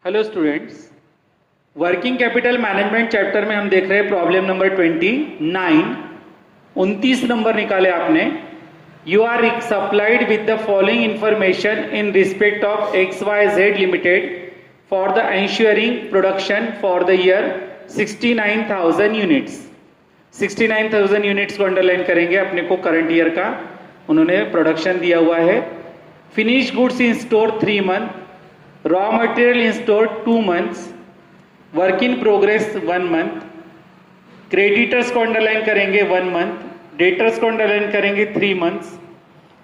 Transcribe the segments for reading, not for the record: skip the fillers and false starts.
Hello students, working capital management chapter में हम देख रहे हैं प्रॉब्लम नंबर 29 नंबर निकाले आपने। You are supplied with the following information in respect of XYZ limited for the ensuring production for the year 69,000 units. 69,000 units को underline करेंगे। अपने को करंट ईयर का उन्होंने प्रोडक्शन दिया हुआ है। Finish goods in store 3 month, raw material in store 2 months, work in progress 1 month, creditors को अंडरलाइन करेंगे 1 मंथ, डेटर्स को अंडरलाइन करेंगे 3 मंथ्स,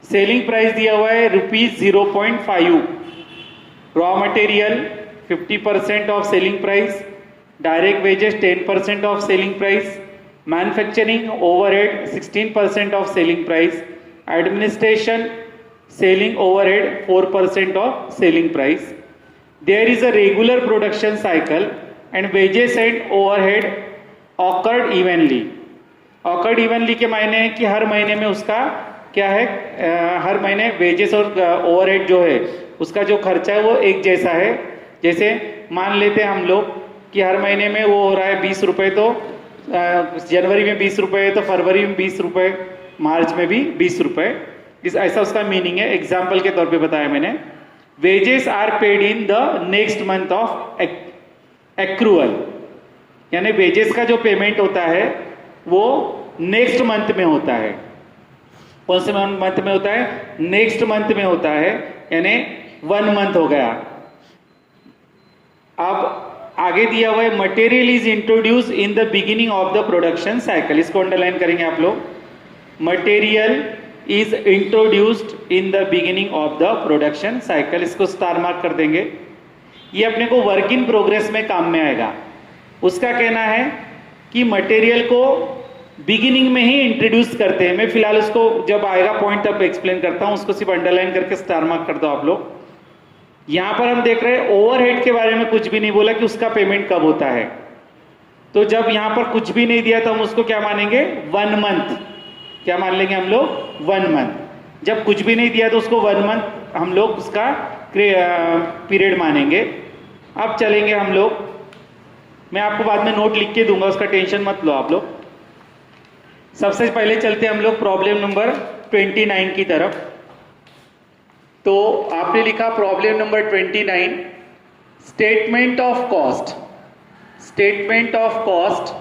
सेलिंग प्राइस दिया हुआ है ₹0.5, raw material 50% of selling price, direct wages 10% of selling price, manufacturing overhead 16% of selling price, administration selling overhead 4% of selling price. There is a regular production cycle and wages and overhead occurred evenly. Occurred evenly के मायने है कि हर महीने में उसका क्या है, हर महीने वेजेस और ओवरहेड जो है उसका जो खर्चा है वो एक जैसा है। जैसे मान लेते हैं हम लोग कि हर महीने में वो हो रहा है 20 रुपये, तो जनवरी में 20 रुपये, तो फरवरी में 20 रुपये, मार्च में भी 20 रुपये। ऐसा उसका मीनिंग है। एग्जाम्पल के तौर पे बताया मैंने। Wages are paid in the next month of accrual, यानी वेजेस का जो पेमेंट होता है वो नेक्स्ट मंथ में होता है। कौन से मंथ में होता है? नेक्स्ट मंथ में होता है, यानी 1 मंथ हो गया। अब आगे दिया हुआ है material is introduce in the beginning of the production cycle. इसको अंडरलाइन करेंगे आप लोग। Material is introduced in the beginning of the production cycle, इसको स्टार मार्क कर देंगे। ये अपने को वर्क इन प्रोग्रेस में काम में आएगा। उसका कहना है कि मटेरियल को बिगिनिंग में ही इंट्रोड्यूस करते हैं। मैं फिलहाल उसको जब आएगा पॉइंट तब एक्सप्लेन करता हूं, उसको सिर्फ अंडरलाइन करके स्टार मार्क कर दो आप लोग। यहां पर हम देख रहे हैं ओवरहेड के बारे में कुछ भी नहीं बोला कि उसका पेमेंट कब होता है। तो जब यहां पर कुछ भी नहीं दिया तो हम उसको क्या मानेंगे? 1 मंथ। क्या मान लेंगे हम लोग? 1 मंथ। जब कुछ भी नहीं दिया तो उसको 1 मंथ हम लोग उसका पीरियड मानेंगे। अब चलेंगे हम लोग, मैं आपको बाद में नोट लिख के दूंगा, उसका टेंशन मत लो आप लोग। सबसे पहले चलते हम लोग प्रॉब्लम नंबर 29 की तरफ। तो आपने लिखा problem number 29, statement of cost. Statement of cost,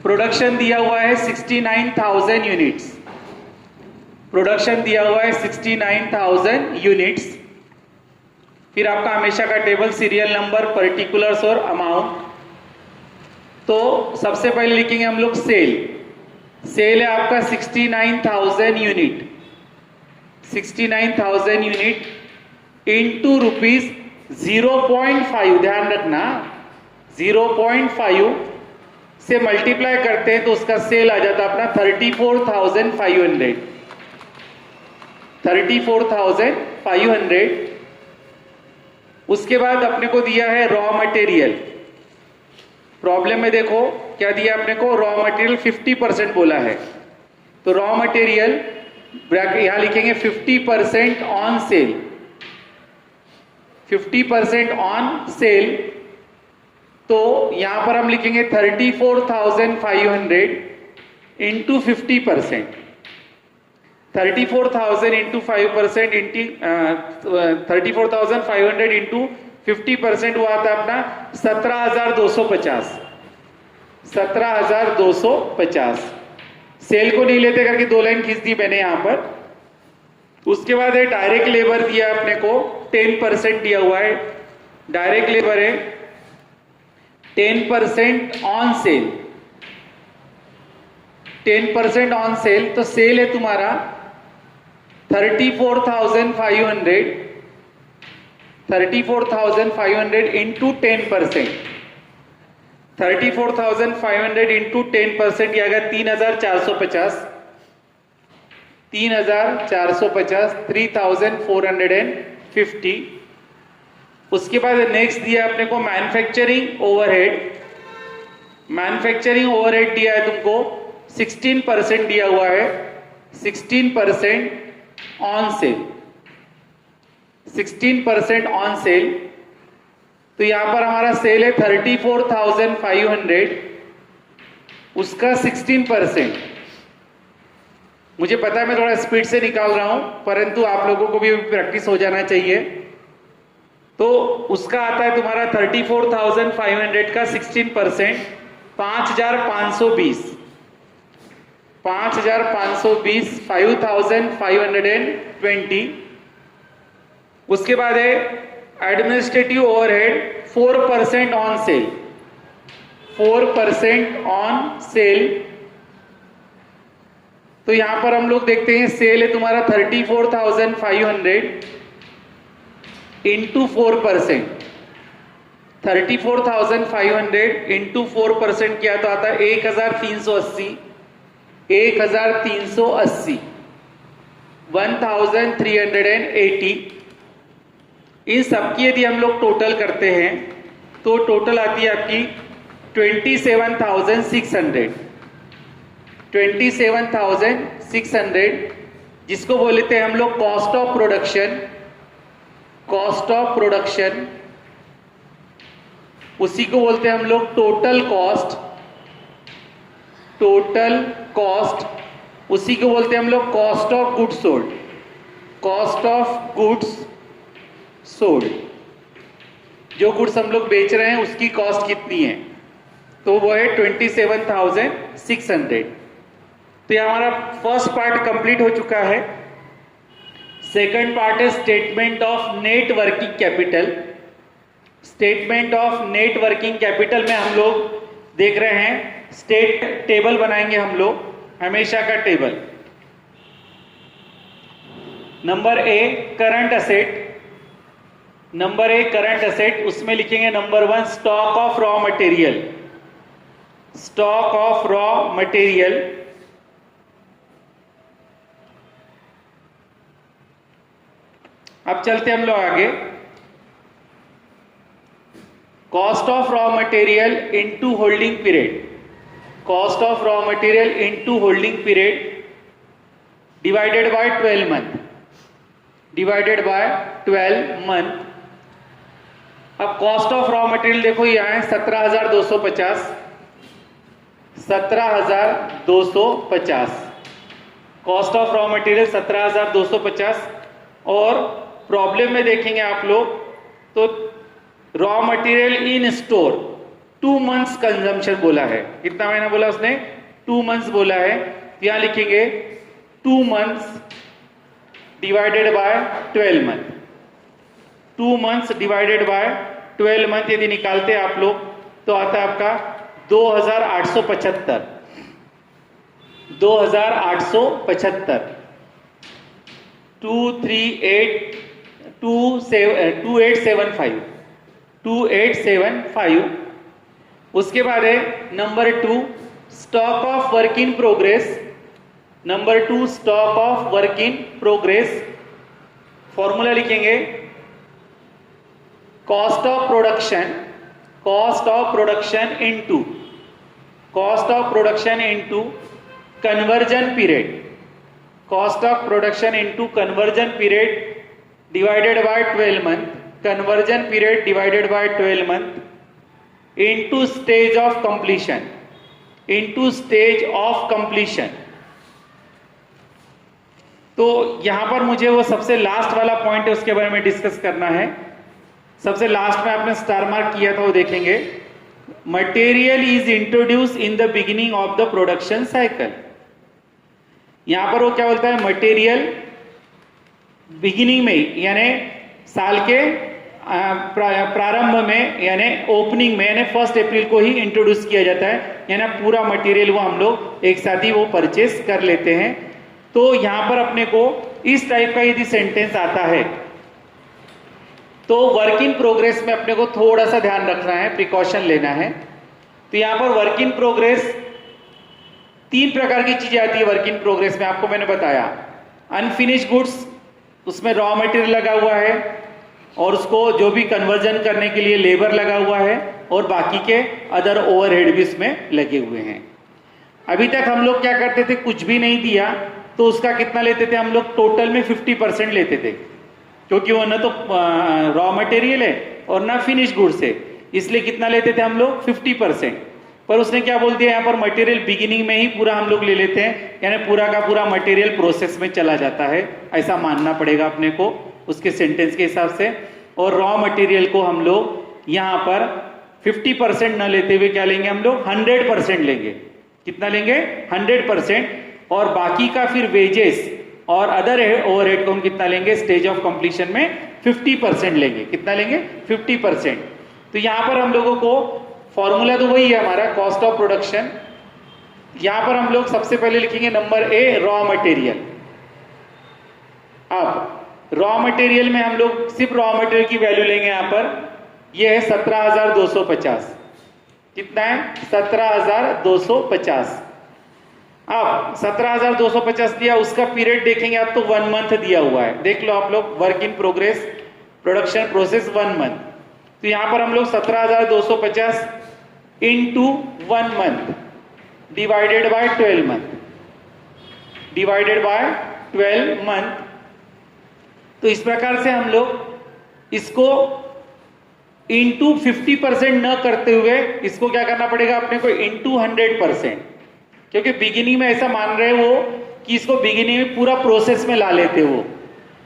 production दिया हुआ है 69,000 यूनिट्स। प्रोडक्शन दिया हुआ है 69,000 यूनिट्स। फिर आपका हमेशा का टेबल, सीरियल नंबर, पर्टिकुलर्स और अमाउंट। तो सबसे पहले लिखेंगे हम लोग सेल। सेल है आपका 69,000 यूनिट। 69,000 यूनिट इंटू ₹0.5, ध्यान रखना 0.5 से मल्टीप्लाई करते हैं तो उसका सेल आ जाता है अपना 34,500। 34,500। उसके बाद अपने को दिया है रॉ मटेरियल। प्रॉब्लम में देखो क्या दिया अपने को? रॉ मटेरियल 50% बोला है। तो रॉ मटेरियल यहां लिखेंगे 50% ऑन सेल। 50% ऑन सेल, तो यहां पर हम लिखेंगे 34,500 इंटू 50%। 34,000 इंटू 5% इंटू 34,500 इंटू 50% वो आता है अपना 17,250। 17,250। सेल को नहीं लेते करके 2 लाइन खींच दी मैंने यहां पर। उसके बाद है डायरेक्ट लेबर दिया अपने को 10% दिया हुआ है। डायरेक्ट लेबर है 10% ऑन सेल। 10% ऑन सेल, तो सेल है तुम्हारा 34,500। 34,500 इंटू 10%। 34,500 इंटू 10% आएगा 3,450। 3,450, 3,450। उसके बाद नेक्स्ट दिया अपने को मैन्युफैक्चरिंग ओवरहेड। मैन्युफैक्चरिंग ओवरहेड दिया है तुमको 16% दिया हुआ है। 16% ऑन सेल। 16% ऑन सेल तो यहां पर हमारा सेल है 34,500, उसका 16%। मुझे पता है मैं थोड़ा स्पीड से निकाल रहा हूं, परंतु आप लोगों को भी प्रैक्टिस हो जाना चाहिए। तो उसका आता है तुम्हारा 34,500 का 16%, 5,520, 5,520, 5,520। उसके बाद है administrative overhead 4% on sale, 4% on sale. तो यहां पर हम लोग देखते हैं सेल है तुम्हारा 34,500 इंटू 4%, 34,500 इंटू 4% किया तो आता है 1,380, 1,380, 1,380। इन सबकी यदि हम लोग टोटल करते हैं तो टोटल आती है आपकी 27,600, 27,600, जिसको बोलते हैं हम लोग cost of production, cost of production. उसी को बोलते हैं हम लोग टोटल कॉस्ट, टोटल कॉस्ट। उसी को बोलते हैं हम लोग cost of goods sold, cost of goods sold. जो गुड्स हम लोग बेच रहे हैं उसकी कॉस्ट कितनी है, तो वो है 27,600। तो ये हमारा फर्स्ट पार्ट कंप्लीट हो चुका है। सेकंड पार्ट है statement of net working capital. Statement of net working capital में हम लोग देख रहे हैं स्टेट टेबल बनाएंगे हम लोग, हमेशा का table. Number A current asset, number A current asset, उसमें लिखेंगे number 1 stock of raw material, stock of raw material. अब चलते हम लोग आगे। Cost of raw material into holding period, cost of raw material into holding period divided by 12 month, divided by 12 month. अब cost of raw material देखो यहां है 17,250, 17,250, cost of raw material 17,250। और प्रॉब्लम में देखेंगे आप लोग तो raw material in store 2 months consumption बोला है। कितना महीना बोला उसने, 2 मंथ्स बोला है। यहां लिखेंगे 2 months divided by 12 month, 2 months divided by 12 month यदि निकालते हैं आप लोग तो आता है आपका 2,875, 2,875, 2875, 2875। उसके बाद है number 2 stock of work in progress, number 2 stock of work in progress. Formula लिखेंगे cost of production, cost of production into, cost of production into conversion period, cost of production into conversion period divided by 12 month, conversion period divided by 12 month into stage of completion, into stage of completion. तो यहां पर मुझे वो सबसे last वाला point है उसके बारे में डिस्कस करना है। सबसे लास्ट में आपने स्टार मार्क किया था वो देखेंगे। Material is introduce in the beginning of the production cycle. यहां पर वो क्या बोलता है, मटेरियल बिगिनिंग में यानी साल के प्रारंभ में यानी ओपनिंग में यानी 1 अप्रैल को ही इंट्रोड्यूस किया जाता है, यानी पूरा मटेरियल वो हम लोग एक साथ ही वो परचेस कर लेते हैं। तो यहां पर अपने को इस टाइप का यदि सेंटेंस आता है तो वर्क इन प्रोग्रेस में अपने को थोड़ा सा ध्यान रखना है, प्रिकॉशन लेना है। तो यहां पर वर्क इन प्रोग्रेस 3 प्रकार की चीजें आती है वर्क इन प्रोग्रेस में, आपको मैंने बताया। अनफिनिश गुड्स, उसमें रॉ मटेरियल लगा हुआ है और उसको जो भी कन्वर्जन करने के लिए लेबर लगा हुआ है और बाकी के अदर ओवरहेड भी इसमें लगे हुए हैं। अभी तक हम लोग क्या करते थे, कुछ भी नहीं दिया तो उसका कितना लेते थे हम लोग, टोटल में 50% लेते थे, क्योंकि वो न तो रॉ मटेरियल है और ना फिनिश गुड्स है, इसलिए कितना लेते थे हम लोग 50%। पर उसने क्या बोल दिया यहाँ पर मटेरियल बिगिनिंग में ही पूरा हम लोग ले लेते हैं, यानी पूरा का पूरा मटेरियल प्रोसेस में चला जाता है, ऐसा मानना पड़ेगा अपने को उसके सेंटेंस के हिसाब से। और रॉ मटेरियल को हम लोग यहाँ पर 50% न लेते हुए क्या लेंगे हम लोग 100% लेंगे। कितना लेंगे 100%। और बाकी का फिर वेजेस और अदर ओवरहेड को हम कितना लेंगे स्टेज ऑफ कंप्लीशन में 50% लेंगे। कितना लेंगे 50%। तो यहां पर हम लोगों को फॉर्मूला तो वही है हमारा कॉस्ट ऑफ प्रोडक्शन। यहां पर हम लोग सबसे पहले लिखेंगे नंबर ए रॉ मटेरियल। अब रॉ मटेरियल में हम लोग सिर्फ रॉ मटेरियल की वैल्यू लेंगे, यहां पर ये है 17,250। कितना है 17,250। अब 17,250 दिया, उसका पीरियड देखेंगे आप तो 1 मंथ दिया हुआ है। देख लो आप लोग work in progress production process 1 month. तो यहां पर हम लोग 17,250 into 1 month divided by 12 month, divided by 12 month. तो इस प्रकार से हम लोग इसको इंटू 50% न करते हुए इसको क्या करना पड़ेगा अपने को इंटू 100%, क्योंकि बिगिनिंग में ऐसा मान रहे वो कि इसको बिगिनिंग में पूरा प्रोसेस में ला लेते वो।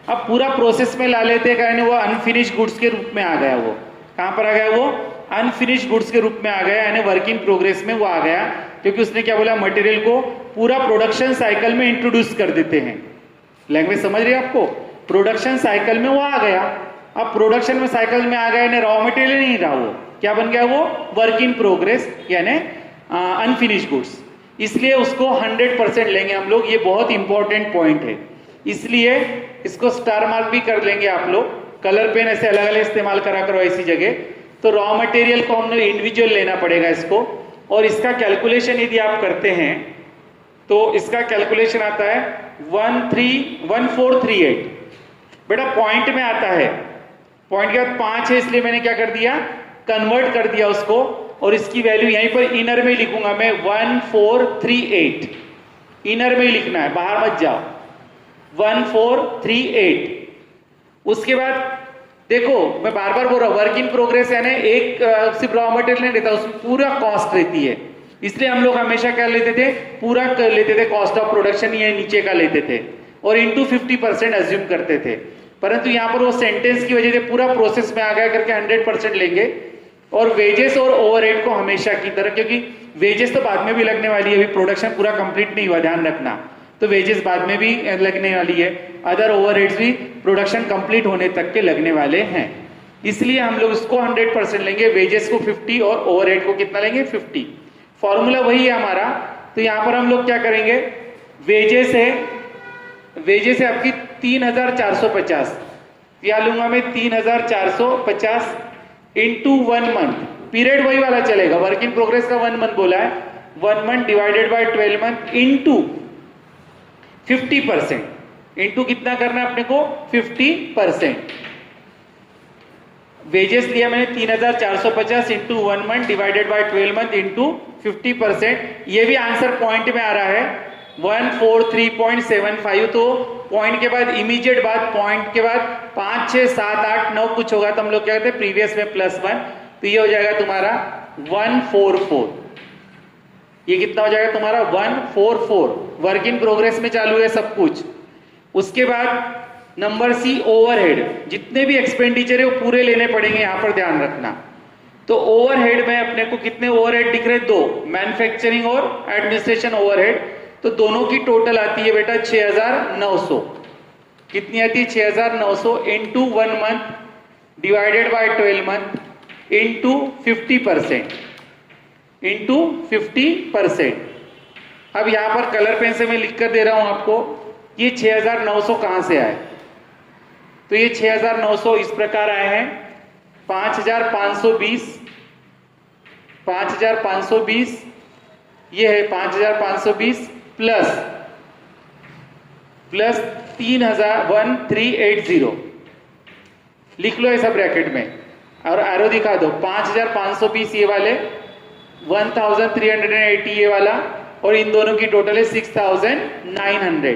अब पूरा प्रोसेस में ला लेते कारण वो अनफिनिश गुड्स के रूप में आ गया। वो कहां पर आ गया, वो अनफिनिश गुड्स के रूप में आ गया, यानी वर्क इन प्रोग्रेस में वो आ गया, क्योंकि उसने क्या बोला मटेरियल को पूरा प्रोडक्शन साइकिल में इंट्रोड्यूस कर देते हैं। लैंग्वेज समझ रही है आपको, प्रोडक्शन साइकिल में वो आ गया। अब प्रोडक्शन में साइकिल में आ गया यानी रॉ मटेरियल नहीं रहा, वो क्या बन गया, वो वर्क इन प्रोग्रेस यानी अनफिनिश गुड्स। इसलिए उसको 100% लेंगे हम लोग। ये बहुत इंपॉर्टेंट पॉइंट है, इसलिए इसको स्टार मार्क भी कर लेंगे आप लोग। कलर पेन ऐसे अलग अलग इस्तेमाल करा करो ऐसी जगह। तो रॉ मटेरियल को हमने इंडिविजुअल लेना पड़ेगा इसको, और इसका कैलकुलेशन यदि आप करते हैं तो इसका कैलकुलेशन आता है 1438। बेटा पॉइंट में आता है, पॉइंट के बाद 5 है, इसलिए मैंने क्या कर दिया कन्वर्ट कर दिया उसको, और इसकी वैल्यू यहीं पर इनर में लिखूंगा मैं 1438। इनर में ही लिखना है, बाहर मत जाओ। 1438। उसके बाद देखो मैं बार बार बोल रहा हूं वर्क इन प्रोग्रेस यानी एक सिर्फ रॉ मटेरियल नहीं देता, उसमें पूरा कॉस्ट रहती है। इसलिए हम लोग हमेशा क्या लेते थे, पूरा कर लेते थे कॉस्ट ऑफ प्रोडक्शन, ये नीचे का लेते थे और इंटू 50% अज्यूम करते थे। परंतु यहां पर वो सेंटेंस की वजह से पूरा प्रोसेस में आ गया करके 100% लेंगे। और वेजेस और ओवरहेड को हमेशा की तरह, क्योंकि वेजेस तो बाद में भी लगने वाली है, अभी प्रोडक्शन पूरा कंप्लीट नहीं हुआ, ध्यान रखना, तो वेजेस बाद में भी लगने वाली है। अदर ओवरहेड्स भी प्रोडक्शन कंप्लीट होने तक के लगने वाले हैं, इसलिए हम लोग इसको 100% लेंगे। वेजेस को 50 और ओवरहेड को कितना लेंगे 50। फॉर्मूला वही है हमारा। तो यहां पर हम लोग क्या करेंगे, वेजेस है आपकी 3,450, क्या लूंगा मैं 3,450 इंटू 1 मंथ। पीरियड वही वाला चलेगा, वर्क इन प्रोग्रेस का 1 मंथ बोला है, 1 month divided by 12 month into 50%। Into कितना करना है अपने को 50%। वेजेस लिया मैंने 3,450 into 1 month divided by 12 month into 50%। ये भी आंसर पॉइंट में आ रहा है 143.75। तो पॉइंट के बाद इमीडिएट बाद पॉइंट के बाद 5, 6, 7, 8, 9 कुछ होगा तो हम लोग क्या कहते हैं प्रीवियस में +1, तो ये हो जाएगा तुम्हारा 144। ये कितना हो जाएगा तुम्हारा 144। वर्क इन प्रोग्रेस में चालू है सब कुछ। उसके बाद नंबर सी ओवरहेड, जितने भी एक्सपेंडिचर है वो पूरे लेने पड़ेंगे, यहां पर ध्यान रखना। तो ओवरहेड में अपने को कितने ओवरहेड दिख रहे, 2, मैन्युफैक्चरिंग और एडमिनिस्ट्रेशन ओवरहेड। तो दोनों की टोटल आती है बेटा 6,900। कितनी आती है 6,900 into 1 month divided by 12 month into 50%, into 50%। अब यहां पर कलर पेन से मैं लिख कर दे रहा हूं आपको, ये 6,900 कहां से आए। तो ये 6,900 इस प्रकार आए हैं 5,520, 5,520, ये है 5,520 प्लस 1380 लिख लो ऐसा ब्रैकेट में और एरो दिखा दो। 5,520 ये वाले, 1,380 ये वाला, और इन दोनों की टोटल है 6,900।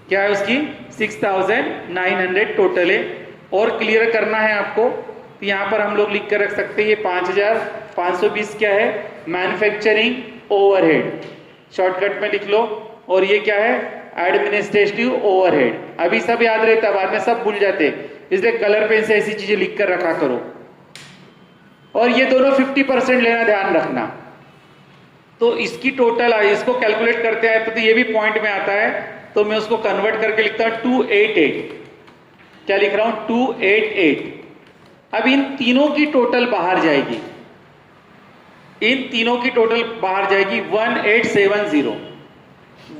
क्या है उसकी 6,900 टोटल है। और क्लियर करना है आपको तो यहाँ पर हम लोग लिख कर रख सकते हैं ये 5520 क्या है, मैन्युफैक्चरिंग ओवरहेड, शॉर्टकट में लिख लो। और ये क्या है, एडमिनिस्ट्रेटिव ओवरहेड। अभी सब याद रहता है, बाद में सब भूल जाते, इसलिए कलर पेन से ऐसी चीजें लिख कर रखा करो। और ये दोनों 50% लेना ध्यान रखना। तो इसकी टोटल आई, इसको कैलकुलेट करते हैं तो ये भी पॉइंट में आता है, तो मैं उसको कन्वर्ट करके लिखता हूं 288। क्या लिख रहा हूं, 288। अब इन तीनों की टोटल बाहर जाएगी, इन तीनों की टोटल बाहर जाएगी 1870।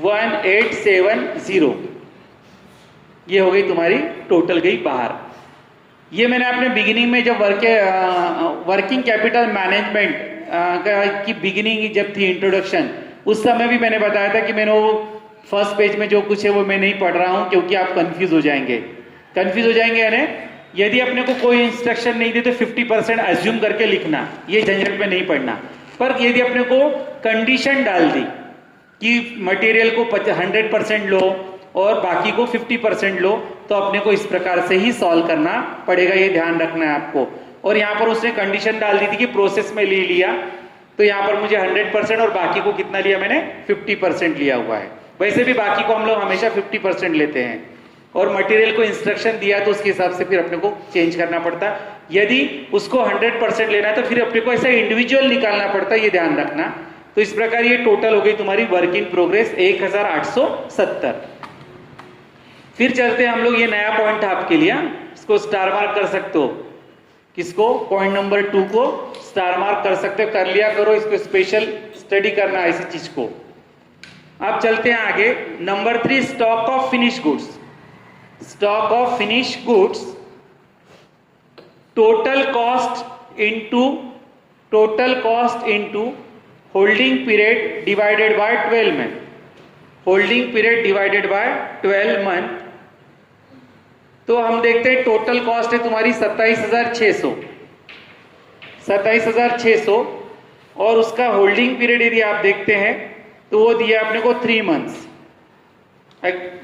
1870 ये हो गई तुम्हारी टोटल, गई बाहर। ये मैंने अपने बिगिनिंग में जब वर्किंग कैपिटल मैनेजमेंट की बिगिनिंग जब थी, इंट्रोडक्शन, उस समय भी मैंने बताया था कि मैंने वो फर्स्ट पेज में जो कुछ है वो मैं नहीं पढ़ रहा हूं, क्योंकि आप कंफ्यूज हो जाएंगे। कंफ्यूज हो जाएंगे यानी यदि अपने को कोई इंस्ट्रक्शन नहीं दे तो 50% एज्यूम करके लिखना, ये झंझट में नहीं पढ़ना। पर यदि अपने को कंडीशन डाल दी कि मटेरियल को 100% लो और बाकी को 50% लो, तो अपने को इस प्रकार से ही सॉल्व करना पड़ेगा, ये ध्यान रखना है आपको। और यहाँ पर उसने कंडीशन डाल दी थी कि प्रोसेस में ले लिया, तो यहाँ पर मुझे 100% और बाकी को कितना लिया मैंने, 50% लिया हुआ है। वैसे भी बाकी को हम लोग हमेशा 50% लेते हैं, और मटेरियल को इंस्ट्रक्शन दिया तो उसके हिसाब से फिर अपने को चेंज करना पड़ता। यदि उसको 100% लेना है तो फिर अपने को ऐसा इंडिविजुअल निकालना पड़ता है, ये ध्यान रखना। तो इस प्रकार ये टोटल हो गई तुम्हारी वर्क इन प्रोग्रेस 1870। फिर चलते हैं हम लोग, ये नया पॉइंट था आपके लिए, इसको स्टार मार्क कर सकते हो। किसको, पॉइंट नंबर 2 को स्टार मार्क कर सकते हो, कर लिया करो, इसको स्पेशल स्टडी करना ऐसी चीज को। अब चलते हैं आगे, number 3, stock of finish goods. Stock of finish goods, total cost into holding period divided by 12 month. Holding period divided by 12 month. तो हम देखते हैं टोटल कॉस्ट है तुम्हारी 27,600, 27,600, और उसका होल्डिंग पीरियड यदि आप देखते हैं तो वो दिया आपने को 3 मंथ्स,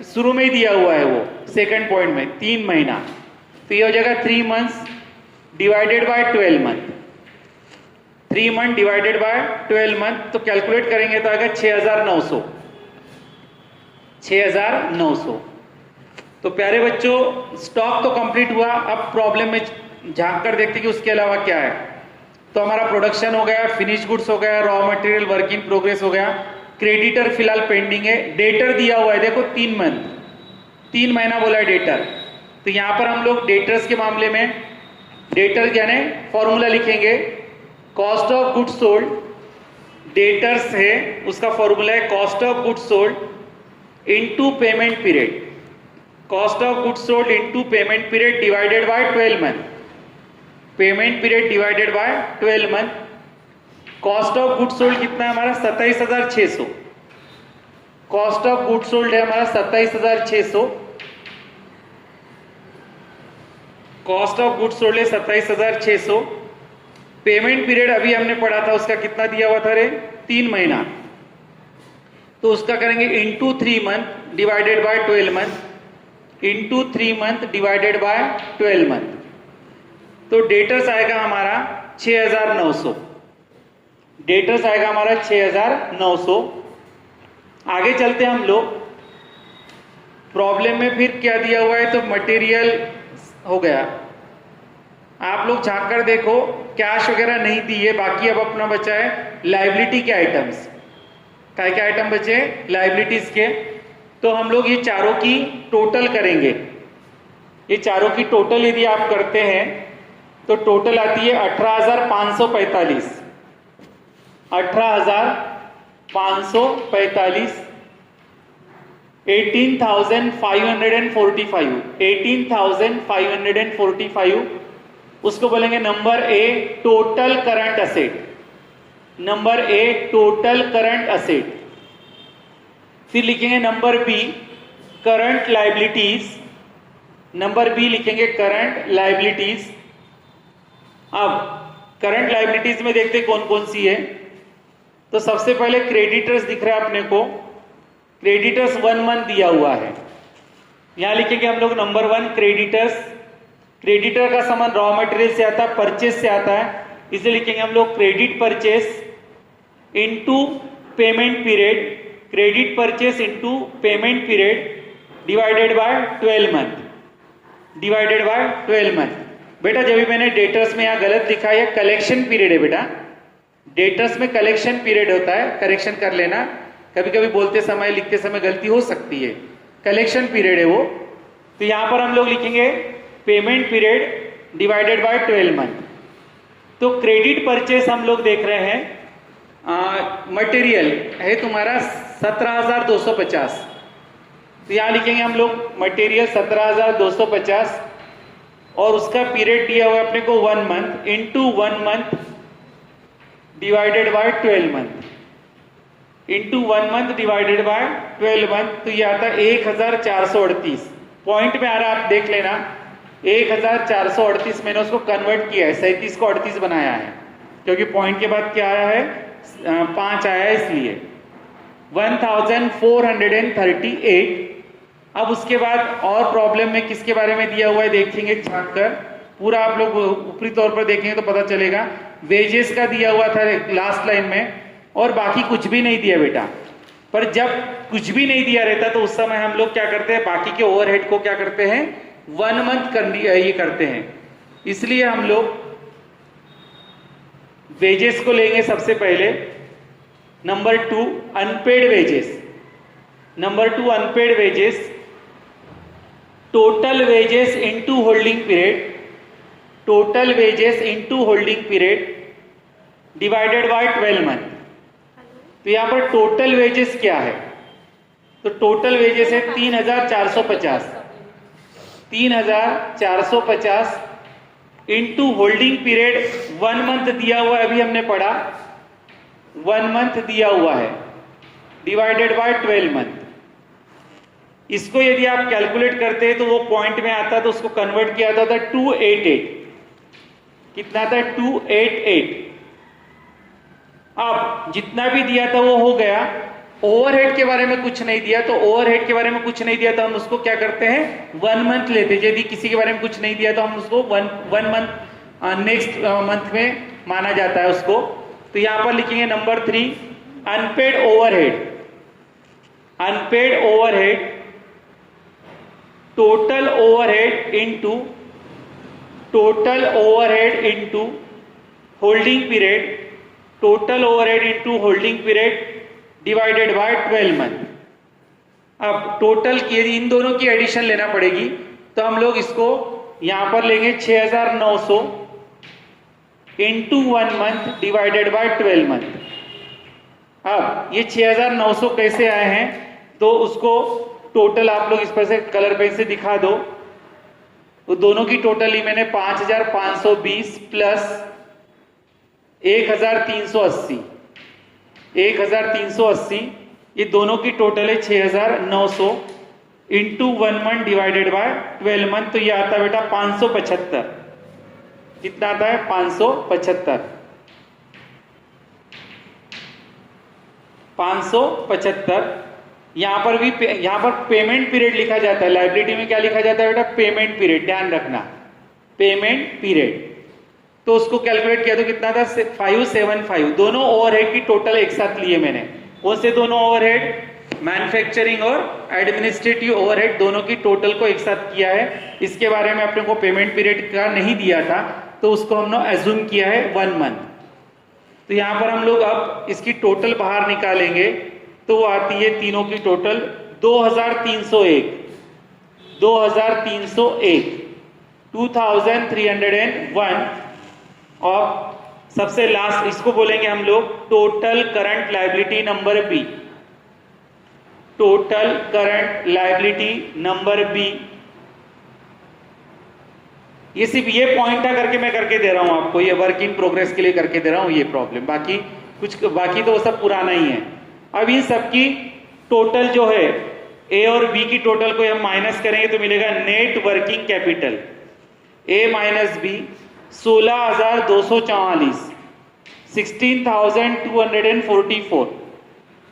शुरू में ही दिया हुआ है वो सेकंड पॉइंट में 3 महीना। तो ये हो जाएगा 3 months divided by 12 month. 3 month divided by 12 month, तो कैलकुलेट करेंगे तो आएगा 6,900। 6,900। तो प्यारे बच्चों, स्टॉक तो कंप्लीट हुआ। अब प्रॉब्लम में झांक कर देखते कि उसके अलावा क्या है। तो हमारा प्रोडक्शन हो गया, फिनिश गुड्स हो गया, raw material work in progress हो गया, क्रेडिटर फिलहाल पेंडिंग है, डेटर दिया हुआ है देखो 3 मंथ, 3 महीना बोला है डेटर। तो यहां पर हम लोग डेटर्स के मामले में डेटर यानी फॉर्मूला लिखेंगे, cost of goods sold, debtors है उसका फॉर्मूला है cost of goods sold into payment period. Cost of goods sold into payment period divided by 12 month. Payment period divided by 12 month. Cost of goods sold कितना है हमारा, 27,600। Cost of goods sold है हमारा 27,600। Cost of goods sold है 27,600। Payment period अभी हमने पढ़ा था, उसका कितना दिया हुआ था रे, 3 महीना। तो उसका करेंगे into 3 month divided by 12 month, into 3 month divided by 12 month. तो डेटर्स आएगा हमारा 6,900। डेटर्स आएगा हमारा 6,900। आगे चलते हैं हम लोग, प्रॉब्लम में फिर क्या दिया हुआ है, तो मटेरियल हो गया। आप लोग झांक कर देखो, कैश वगैरह नहीं दी है, बाकी अब अपना बचा है लाइबिलिटी के आइटम्स। क्या क्या आइटम बचे, लाइबिलिटीज के। तो हम लोग ये चारों की टोटल करेंगे। ये चारों की टोटल यदि आप करते हैं तो टोटल आती है 18,545। 18,545, 18,545, 18,545। उसको बोलेंगे number A total current asset. Number A total current asset. फिर लिखेंगे number B current liabilities. Number B लिखेंगे करंट लाइबिलिटीज। अब करंट लाइबिलिटीज में देखते कौन कौन सी है। तो सबसे पहले क्रेडिटर्स दिख रहा है अपने को, क्रेडिटर्स 1 मंथ दिया हुआ है, यहां लिखेंगे हम लोग नंबर 1 क्रेडिटर्स। क्रेडिटर का सामान रॉ मटेरियल से आता है, परचेस से आता है, इसलिए लिखेंगे हम लोग credit purchase into payment period, credit purchase into payment period divided by 12 month, divided by 12 month. बेटा जब भी मैंने डेटर्स में यहाँ गलत लिखा है, कलेक्शन पीरियड है बेटा, डेटर्स में कलेक्शन पीरियड होता है, करेक्शन कर लेना, कभी कभी बोलते समय लिखते समय गलती हो सकती है, कलेक्शन पीरियड है वो। तो यहां पर हम लोग लिखेंगे payment period divided by 12 month. तो क्रेडिट परचेस हम लोग देख रहे हैं, मटेरियल है तुम्हारा 17,250, तो यहां लिखेंगे हम लोग मटेरियल 17,250 और उसका पीरियड दिया हुआ है अपने को 1 month into 1 month divided by 12 month, into 1 month divided by 12 month. तो ये आता है 1438, पॉइंट में आ रहा है, आप देख लेना 1438 मैंने उसको कन्वर्ट किया है, 37 को 38 बनाया है, क्योंकि पॉइंट के बाद क्या आया है 5 आया है, इसलिए 1438। अब उसके बाद और प्रॉब्लम में किसके बारे में दिया हुआ है देखेंगे छाट कर, पूरा आप लोग ऊपरी तौर पर देखेंगे तो पता चलेगा। वेजेस का दिया हुआ था लास्ट लाइन में, और बाकी कुछ भी नहीं दिया बेटा। पर जब कुछ भी नहीं दिया रहता तो उस समय हम लोग क्या करते हैं, बाकी के ओवरहेड को क्या करते हैं 1 मंथ ये करते हैं। इसलिए हम लोग वेजेस को लेंगे सबसे पहले, number 2 unpaid wages, number 2 unpaid wages, total wages into holding period, total wages into holding period divided by 12 month. तो यहां पर टोटल वेजेस क्या है, तो टोटल वेजेस है 3,450, 3,450 इंटू होल्डिंग पीरियड 1 मंथ दिया हुआ है, अभी हमने पढ़ा 1 मंथ दिया हुआ है, डिवाइडेड बाय 12 मंथ। इसको यदि आप कैलकुलेट करते हैं तो वो पॉइंट में आता तो उसको कन्वर्ट किया जाता था 288, कितना था 288। अब जितना भी दिया था वो हो गया, ओवरहेड के बारे में कुछ नहीं दिया, तो ओवरहेड के बारे में कुछ नहीं दिया तो हम उसको क्या करते हैं 1 मंथ लेते, यदि किसी के बारे में कुछ नहीं दिया तो हम उसको 1 मंथ नेक्स्ट मंथ में माना जाता है उसको। तो यहां पर लिखेंगे number 3 unpaid overhead, unpaid overhead, total overhead into, total overhead into holding period, total overhead into holding period divided by 12 month. अब टोटल की यदि इन दोनों की एडिशन लेना पड़ेगी तो हम लोग इसको यहां पर लेंगे 6,900 into 1 month divided by 12 month. अब ये 6,900 कैसे आए हैं, तो उसको टोटल आप लोग इस पर से कलर पेन से दिखा दो, तो दोनों की टोटल ही मैंने 5,520 प्लस 1,380, 1,380, ये दोनों की टोटल है 6,900 into 1 month divided by 12 month. तो ये आता है बेटा 575, कितना आता है 575, 575। यहां पर भी यहां पर पेमेंट पीरियड लिखा जाता है, लायबिलिटी में क्या लिखा जाता है बेटा पेमेंट पीरियड, ध्यान रखना पेमेंट पीरियड। तो उसको कैलकुलेट किया तो कितना था 575, दोनों ओवरहेड की टोटल एक साथ लिए मैंने, कौन से दोनों ओवरहेड, मैन्युफैक्चरिंग और एडमिनिस्ट्रेटिव ओवरहेड दोनों की टोटल को एक साथ किया है। इसके बारे में अपने को पेमेंट पीरियड का नहीं दिया था तो उसको हमने एज्यूम किया है 1 मंथ। तो यहां पर हम लोग अब इसकी टोटल बाहर निकालेंगे तो वो आती है तीनों की टोटल 2,301, 2,301, 2,301। और सबसे लास्ट इसको बोलेंगे हम लोग total current liability number B, total current liability number B. ये सिर्फ ये पॉइंट करके मैं करके दे रहा हूं आपको, ये वर्क इन प्रोग्रेस के लिए करके दे रहा हूं ये प्रॉब्लम, बाकी कुछ बाकी तो वो सब पुराना ही है। अब इन सबकी टोटल जो है ए और बी की टोटल को हम माइनस करेंगे तो मिलेगा net working capital A minus B 16,244, 16,244,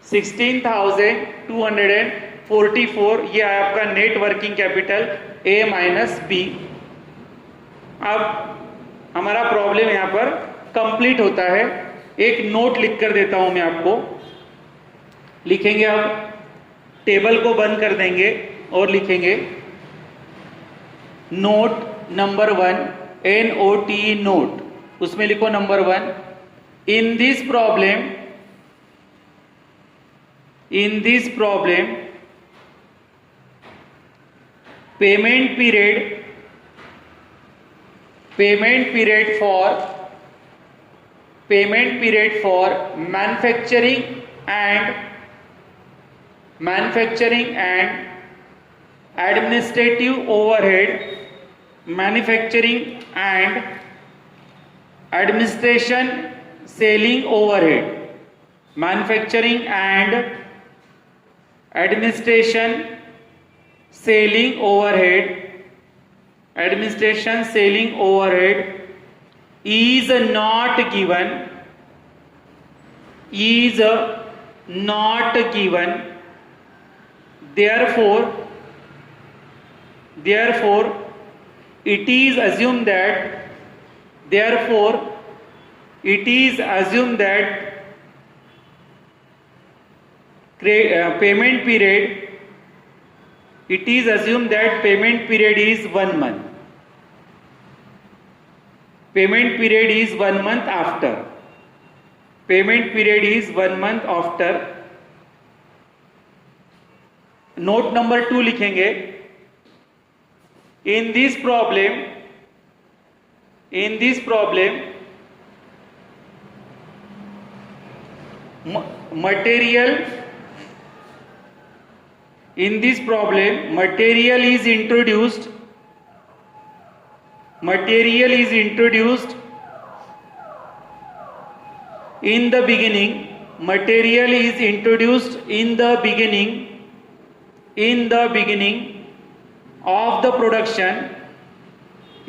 16,244 ये आपका net working capital A minus B. अब हमारा प्रॉब्लम यहाँ पर कंप्लीट होता है। एक नोट लिख कर देता हूं मैं आपको, लिखेंगे। अब टेबल को बंद कर देंगे और लिखेंगे नोट नंबर 1, NOT नोट, उसमें लिखो number 1, in this problem payment period for manufacturing and administrative overhead, manufacturing and administration selling overhead, manufacturing and administration selling overhead is not given, therefore it is assumed that payment period is 1 month. Payment period is 1 month after. Note number 2 लिखेंगे, in this problem material is introduced in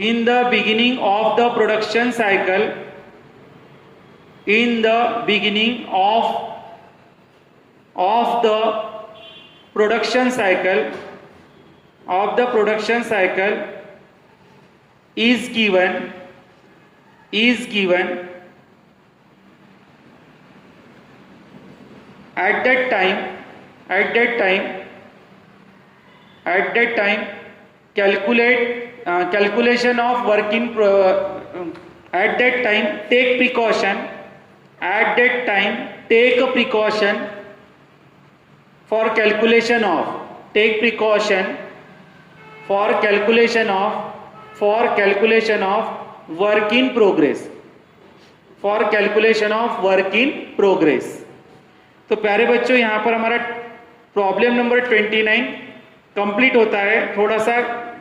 the beginning of the production cycle, is given at that time calculation of work in at that time take precaution for calculation of work in progress। तो प्यारे बच्चों, यहाँ पर हमारा problem number 29 complete होता है। थोड़ा सा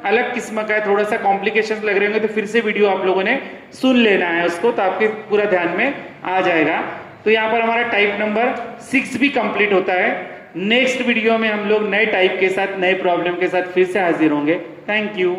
अलग किस्म का है, थोड़ा सा कॉम्प्लिकेशंस लग रहे होंगे, तो फिर से वीडियो आप लोगों ने सुन लेना है उसको, तो आपके पूरा ध्यान में आ जाएगा। तो यहाँ पर हमारा टाइप नंबर 6 भी कंप्लीट होता है। नेक्स्ट वीडियो में हम लोग नए टाइप के साथ, नए प्रॉब्लम के साथ फिर से हाजिर होंगे। Thank you.